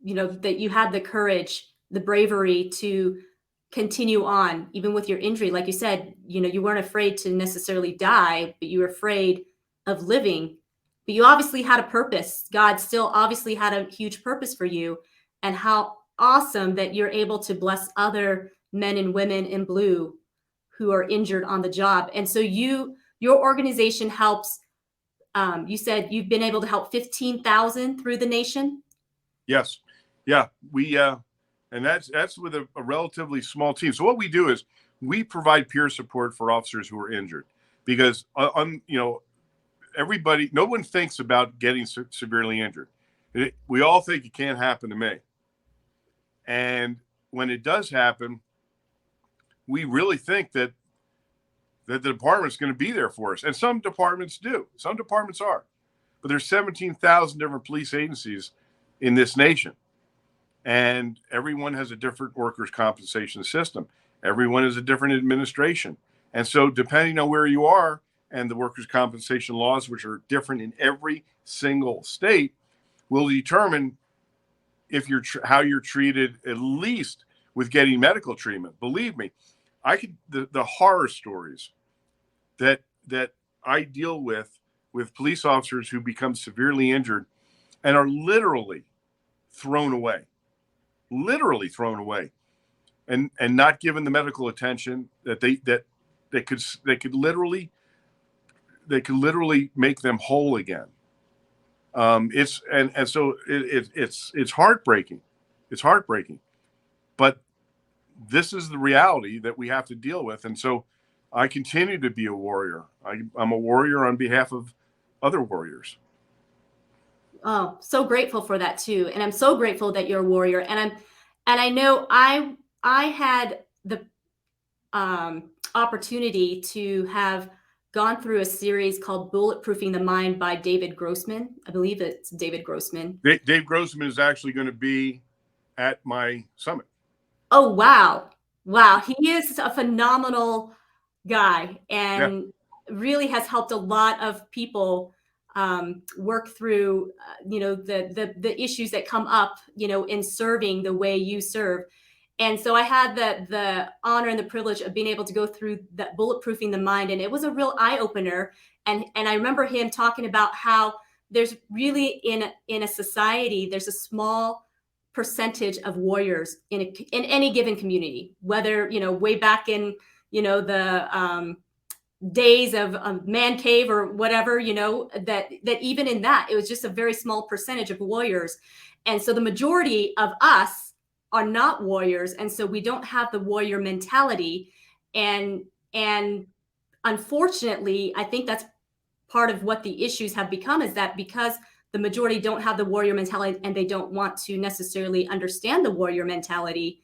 you had the courage, the bravery to continue on even with your injury. Like you said, you weren't afraid to necessarily die, but you were afraid of living. But you obviously had a purpose. God still obviously had a huge purpose for you. And how awesome that you're able to bless other men and women in blue who are injured on the job. And so your organization helps. You said you've been able to help 15,000 through the nation. Yes. Yeah. We, and that's with a relatively small team. So what we do is we provide peer support for officers who are injured, because, everybody, no one thinks about getting severely injured. We all think it can't happen to me. And when it does happen, we really think that the department's going to be there for us. And some departments do. Some departments are. But there's 17,000 different police agencies in this nation. And everyone has a different workers' compensation system. Everyone has a different administration. And so depending on where you are and the workers' compensation laws, which are different in every single state, will determine if how you're treated, at least with getting medical treatment. Believe me, the horror stories that I deal with police officers who become severely injured and are literally thrown away, and not given the medical attention that they could literally make them whole again. It's heartbreaking. It's heartbreaking, but this is the reality that we have to deal with. And so I continue to be a warrior. I'm a warrior on behalf of other warriors. Oh, so grateful for that too. And I'm so grateful that you're a warrior. And I know I had the opportunity to have gone through a series called Bulletproofing the Mind by David Grossman. I believe it's David Grossman. Dave Grossman is actually going to be at my summit. Oh, wow. Wow. He is a phenomenal guy, and really has helped a lot of people work through, the issues that come up, in serving the way you serve. And so I had the honor and the privilege of being able to go through that Bulletproofing the Mind. And it was a real eye opener. And I remember him talking about how there's really in a society, there's a small percentage of warriors in any given community, whether, way back in, the days of man cave or whatever, that even in that, it was just a very small percentage of warriors. And so the majority of us are not warriors. And so we don't have the warrior mentality. And unfortunately, I think that's part of what the issues have become, is that because the majority don't have the warrior mentality and they don't want to necessarily understand the warrior mentality,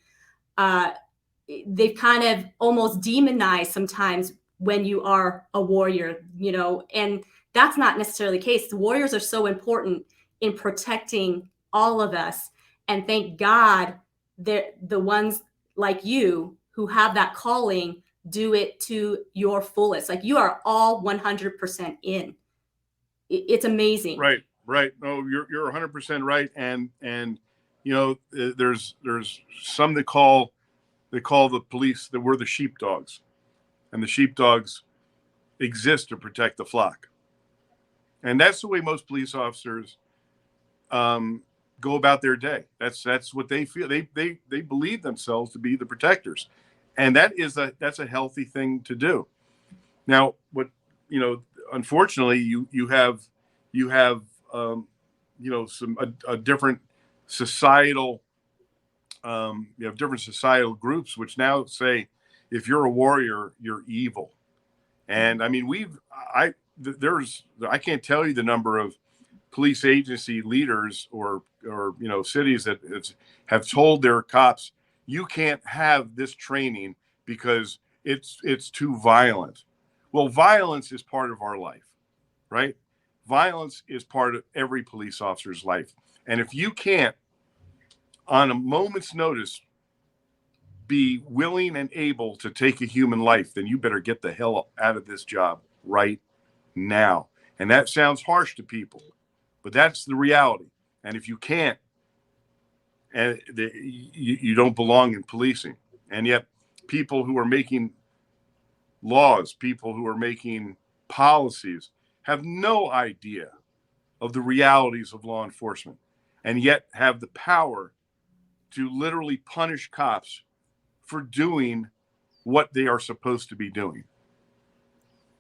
they've kind of almost demonized sometimes when you are a warrior, and that's not necessarily the case. The warriors are so important in protecting all of us. And thank God that the ones like you who have that calling do it to your fullest. Like, you are all 100% in. It's amazing. Right. No, you're 100% right. And there's some that call the police that we're the sheepdogs, and the sheepdogs, exist to protect the flock. And that's the way most police officers go about their day. That's what they feel. They believe themselves to be the protectors, and that's a healthy thing to do. Now, what unfortunately, you have some a different societal you have different societal groups which now say if you're a warrior, you're evil. And I mean, I can't tell you the number of police agency leaders or cities that have told their cops, you can't have this training because it's too violent. Well, violence is part of our life, right? Violence is part of every police officer's life. And if you can't, on a moment's notice, be willing and able to take a human life, then you better get the hell out of this job right now. And that sounds harsh to people, but that's the reality. And if you can't, and you don't belong in policing. And yet people who are making laws, people who are making policies have no idea of the realities of law enforcement, and yet have the power to literally punish cops for doing what they are supposed to be doing.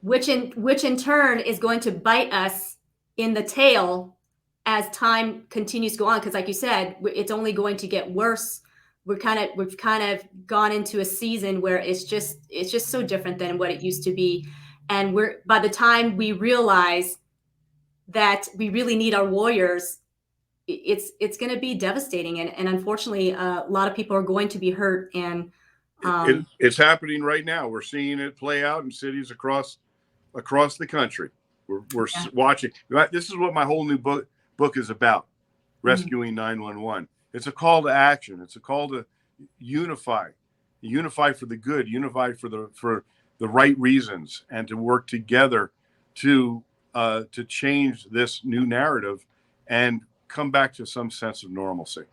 Which in turn is going to bite us in the tail as time continues to go on, because like you said, it's only going to get worse. We've kind of gone into a season where it's just so different than what it used to be, and by the time we realize that we really need our warriors, it's going to be devastating, and unfortunately a lot of people are going to be hurt. And it's happening right now. We're seeing it play out in cities across the country. We're watching. This is what my whole new book is about, Rescuing 911. It's a call to action. It's a call to unify for the good, unify for the right reasons, and to work together to change this new narrative and come back to some sense of normalcy.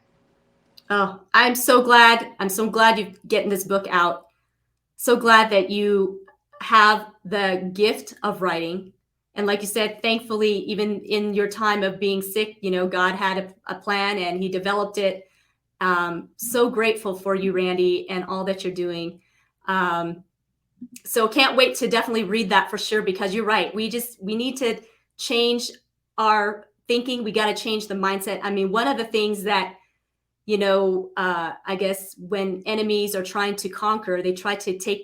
Oh, I'm so glad you're getting this book out. So glad that you have the gift of writing. And like you said, thankfully, even in your time of being sick, God had a plan and he developed it. So grateful for you, Randy, and all that you're doing. So can't wait to definitely read that for sure, because you're right. We need to change our thinking. We got to change the mindset. I mean, one of the things that, I guess when enemies are trying to conquer, they try to get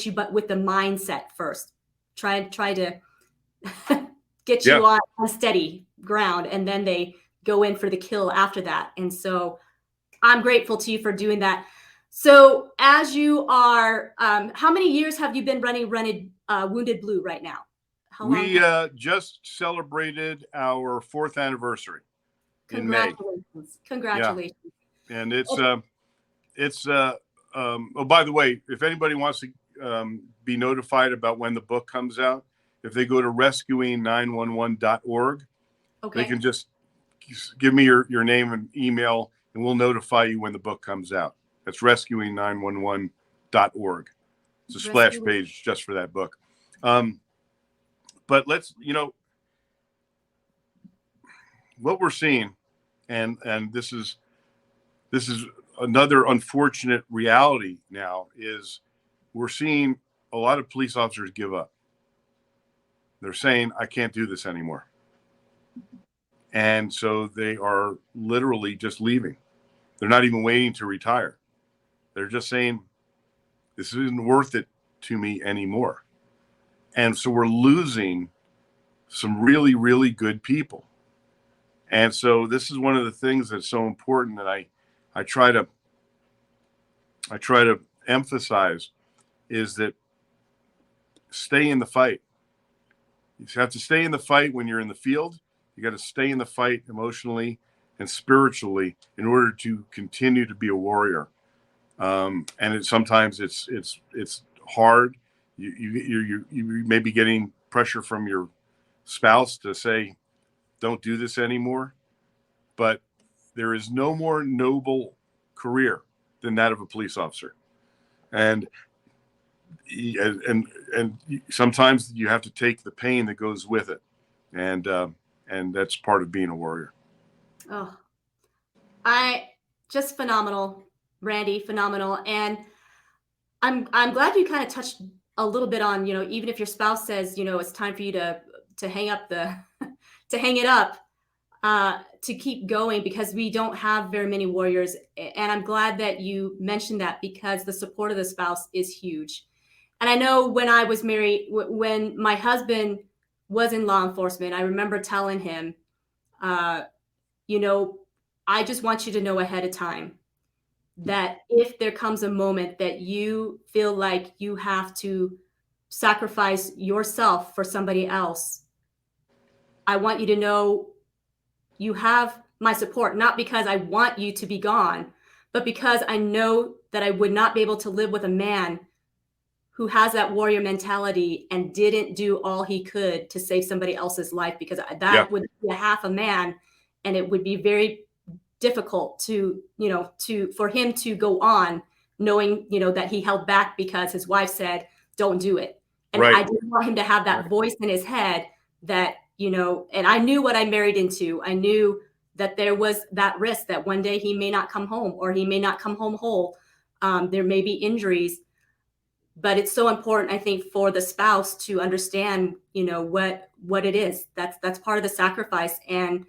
you, but with the mindset first, try to get you on steady ground, and then they go in for the kill after that. And so I'm grateful to you for doing that. So as you are, how many years have you been running Wounded Blue right now? How long? We just celebrated our 4th anniversary in May. Congratulations. Yeah. And oh, by the way, if anybody wants to be notified about when the book comes out, if they go to rescuing911.org, they can just give me your name and email, and we'll notify you when the book comes out. That's rescuing911.org. It's a splash page just for that book. But let's, what we're seeing, and this is another unfortunate reality now, is we're seeing a lot of police officers give up. They're saying, I can't do this anymore. And so they are literally just leaving. They're not even waiting to retire. They're just saying, this isn't worth it to me anymore. And so we're losing some really, really good people. And so this is one of the things that's so important that I try to emphasize, is that stay in the fight. You have to stay in the fight when you're in the field. You got to stay in the fight emotionally and spiritually in order to continue to be a warrior. And sometimes it's hard. You may be getting pressure from your spouse to say, don't do this anymore. But there is no more noble career than that of a police officer. And and sometimes you have to take the pain that goes with it, and that's part of being a warrior. Oh, I just phenomenal, Randy, phenomenal. And I'm glad you kind of touched a little bit on, even if your spouse says, it's time for you to hang up the to hang it up, to keep going, because we don't have very many warriors. And I'm glad that you mentioned that, because the support of the spouse is huge. And I know when I was married, when my husband was in law enforcement, I remember telling him, uh, you know, I just want you to know ahead of time that if there comes a moment that you feel like you have to sacrifice yourself for somebody else, I want you to know you have my support, not because I want you to be gone, but because I know that I would not be able to live with a man who has that warrior mentality and didn't do all he could to save somebody else's life, because Yeah, that would be a half a man, and it would be very difficult to for him to go on knowing that he held back because his wife said don't do it. And right, I didn't want him to have that right, voice in his head that, and I knew what I married into. I knew that there was that risk that one day he may not come home, or he may not come home whole. There may be injuries, but it's so important, I think, for the spouse to understand what it is. That's part of the sacrifice. And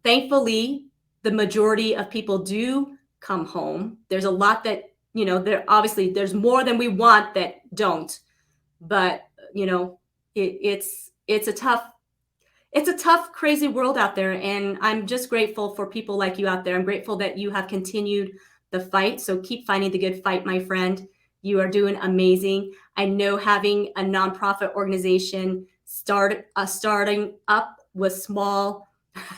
thankfully the majority of people do come home. There's a lot that there obviously there's more than we want that don't, but it's a tough, crazy world out there. And I'm just grateful for people like you out there. I'm grateful that you have continued the fight. So keep fighting the good fight, my friend. You are doing amazing. I know having a nonprofit organization starting up with small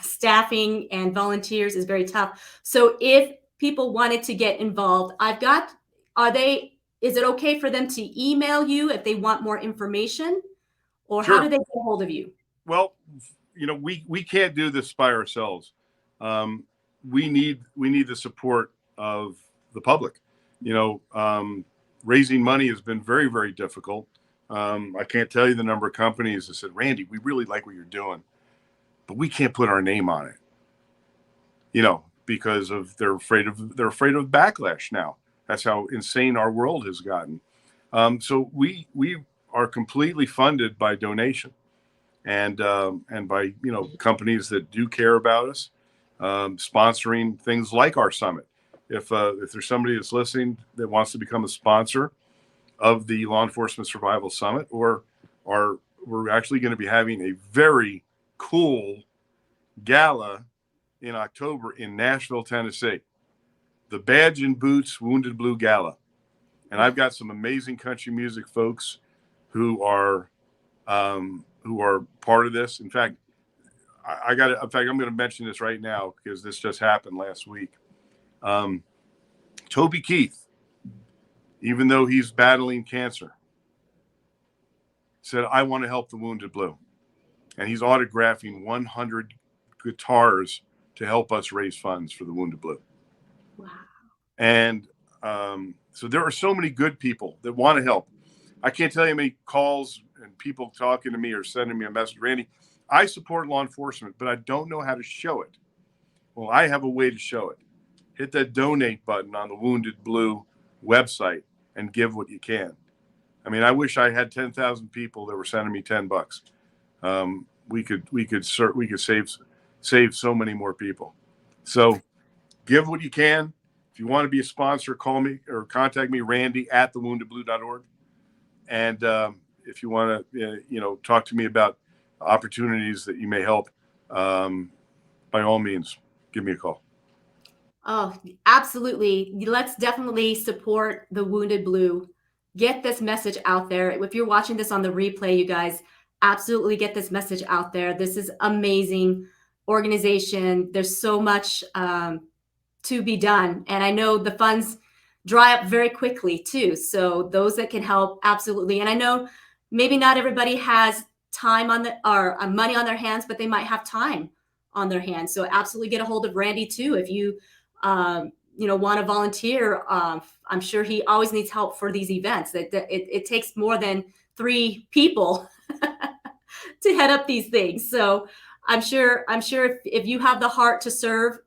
staffing and volunteers is very tough. So if people wanted to get involved, is it okay for them to email you if they want more information? Or how do sure. they get a hold of you? Well, we can't do this by ourselves. Um, we need the support of the public. Raising money has been very, very difficult. I can't tell you the number of companies that said, Randy, we really like what you're doing, but we can't put our name on it. Because they're afraid of backlash now. That's how insane our world has gotten. So we are completely funded by donation, and by companies that do care about us, sponsoring things like our summit. If there's somebody that's listening that wants to become a sponsor of the Law Enforcement Survival Summit, or we're actually going to be having a very cool gala in October in Nashville, Tennessee, the Badge and Boots Wounded Blue Gala. And I've got some amazing country music folks who are part of this. In fact, I'm going to mention this right now because this just happened last week. Toby Keith, even though he's battling cancer, said, I want to help the Wounded Blue. And he's autographing 100 guitars to help us raise funds for the Wounded Blue. Wow. And so there are so many good people that want to help. I can't tell you how many calls and people talking to me or sending me a message, Randy, I support law enforcement, but I don't know how to show it. Well, I have a way to show it. Hit that donate button on the Wounded Blue website and give what you can. I mean, I wish I had 10,000 people that were sending me $10. We could save so many more people. So give what you can. If you want to be a sponsor, call me or contact me, Randy@thewoundedblue.org. And if you want to, talk to me about opportunities that you may help, by all means, give me a call. Oh, absolutely. Let's definitely support the Wounded Blue. Get this message out there. If you're watching this on the replay, you guys, absolutely get this message out there. This is amazing organization. There's so much to be done. And I know the funds dry up very quickly too. So those that can help, absolutely. And I know maybe not everybody has time or money on their hands, but they might have time on their hands. So absolutely get a hold of Randy too. If you want to volunteer, I'm sure he always needs help for these events. It takes more than 3 people to head up these things. So I'm sure if you have the heart to serve,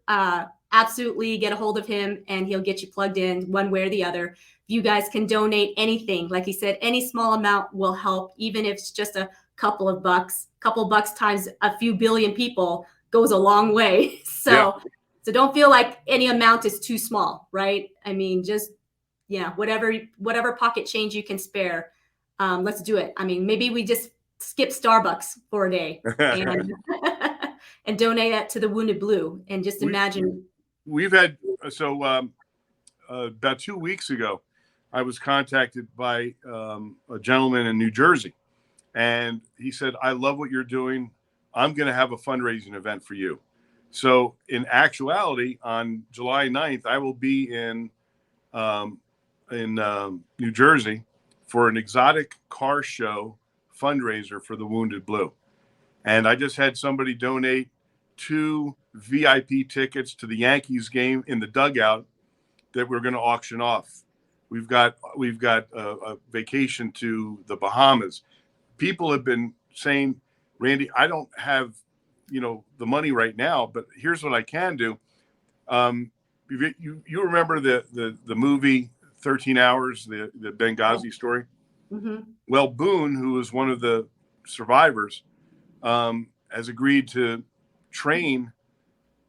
absolutely get a hold of him and he'll get you plugged in one way or the other. You guys can donate anything. Like he said, any small amount will help, even if it's just a couple of bucks. Couple bucks times a few billion people goes a long way. So don't feel like any amount is too small, right? I mean, just whatever pocket change you can spare, let's do it. I mean, maybe we just skip Starbucks for a day and and donate that to the Wounded Blue. And just imagine. We've had about 2 weeks ago, I was contacted by a gentleman in New Jersey, and he said, "I love what you're doing. I'm going to have a fundraising event for you." So in actuality, on July 9th, I will be in New Jersey for an exotic car show fundraiser for the Wounded Blue. And I just had somebody donate 2 VIP tickets to the Yankees game in the dugout that we're going to auction off. We've got a vacation to the Bahamas. People have been saying, "Randy, I don't have the money right now, but here's what I can do." You remember the movie 13 Hours, the Benghazi story? Mm-hmm. Well, Boone, who was one of the survivors, has agreed to train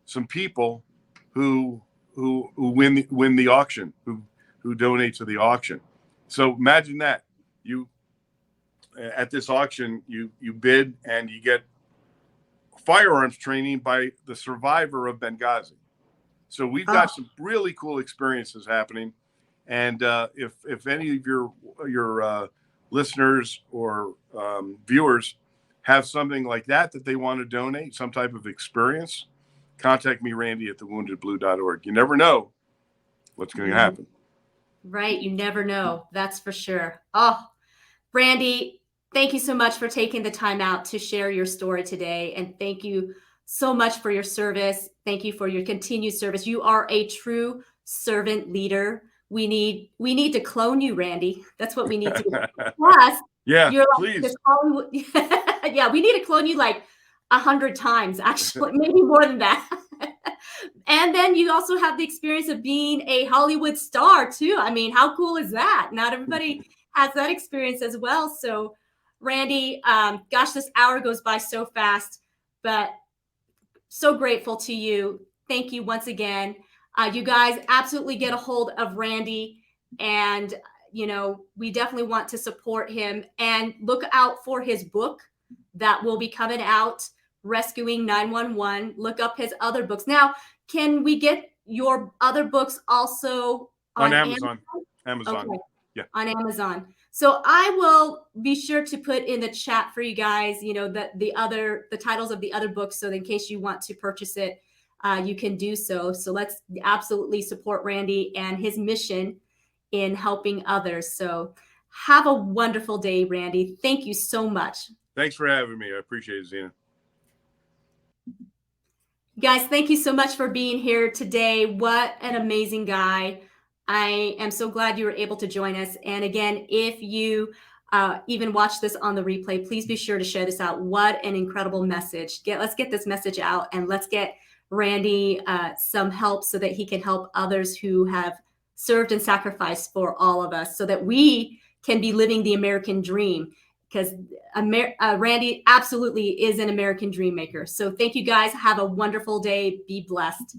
some people who win the auction, who donate to the auction. So imagine that you at this auction you bid and you get firearms training by the survivor of Benghazi. So we've got some really cool experiences happening. And if any of your listeners or viewers have something like that they want to donate, some type of experience, contact me, Randy, at thewoundedblue.org. You never know what's going to happen. Right. You never know. That's for sure. Oh, Randy, thank you so much for taking the time out to share your story today. And thank you so much for your service. Thank you for your continued service. You are a true servant leader. We need to clone you, Randy. That's what we need to do. Plus, you're like this Hollywood. Yeah, we need to clone you like 100 times, actually, maybe more than that. And then you also have the experience of being a Hollywood star too. I mean, how cool is that? Not everybody has that experience as well. So, Randy, gosh, this hour goes by so fast, but so grateful to you. Thank you once again. You guys absolutely get a hold of Randy, and we definitely want to support him, and look out for his book that will be coming out, Rescuing 911. Look up his other books. Now, can we get your other books also on Amazon? Okay. Yeah, on Amazon. So I will be sure to put in the chat for you guys, the titles of the other books, so in case you want to purchase it, you can do so. So let's absolutely support Randy and his mission in helping others. So have a wonderful day, Randy. Thank you so much. Thanks for having me. I appreciate it, Zena. Guys, thank you so much for being here today. What an amazing guy. I am so glad you were able to join us. And again, if you even watch this on the replay, please be sure to share this out. What an incredible message. Let's get this message out, and let's get Randy some help so that he can help others who have served and sacrificed for all of us, so that we can be living the American dream. Because Randy absolutely is an American dream maker. So thank you guys. Have a wonderful day. Be blessed.